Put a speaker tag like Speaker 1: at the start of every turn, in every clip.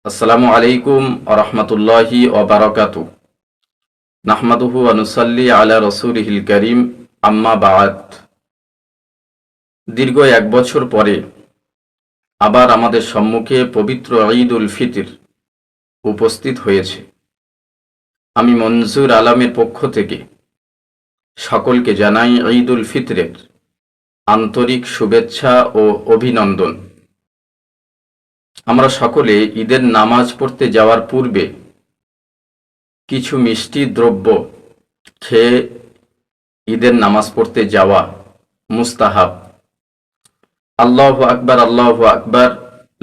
Speaker 1: আসসালামু আলাইকুম ওয়া রাহমাতুল্লাহি ওয়া বারাকাতুহু। নাহমাদুহু ওয়া নুসাল্লি আলা রাসূলিহিল কারীম, আম্মা বা'দ। দীর্ঘ এক বছর পরে আবার আমাদের সম্মুখে পবিত্র ঈদ উল ফিতর উপস্থিত হয়েছে। আমি মনজুর আলমের পক্ষ থেকে সকলকে জানাই ঈদ উল ফিতরের আন্তরিক শুভেচ্ছা ও অভিনন্দন। আমরা সকলে ঈদের নামাজ পড়তে যাওয়ার পূর্বে কিছু মিষ্টি দ্রব্য খেয়ে ঈদের নামাজ পড়তে যাওয়া মুস্তাহাব। আল্লাহু আকবার, আল্লাহু আকবার,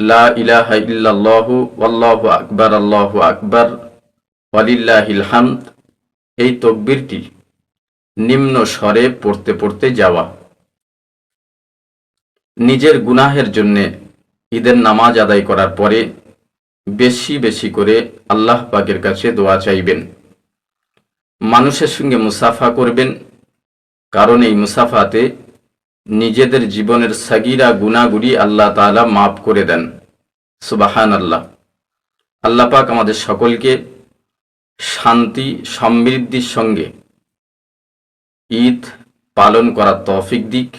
Speaker 1: লা ইলাহা ইল্লাল্লাহু, ওয়াল্লাহু আকবার, আল্লাহু আকবার, ওয়ালিল্লাহিল হামদ, এই তাকবীরটি নিম্ন স্বরে পড়তে পড়তে যাওয়া। নিজের গুনাহের জন্য ঈদের নামাজ আদায় করার পরে বেশি বেশি করে আল্লাহ পাকের কাছে দোয়া চাইবেন। মানুষের সঙ্গে মুসাফা করবেন, কারণ এই মুসাফাতে নিজেদের জীবনের সাগীরা গুনাহগুলি আল্লাহ তাআলা মাফ করে দেন। সুবহানাল্লাহ। আল্লাহ পাক আমাদের সকলকে শান্তি সমৃদ্ধির সঙ্গে ঈদ পালন করার তৌফিক দিক।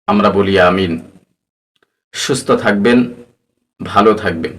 Speaker 1: আমরা বলি আমিন। সুস্থ থাকবেন, ভালো থাকবেন।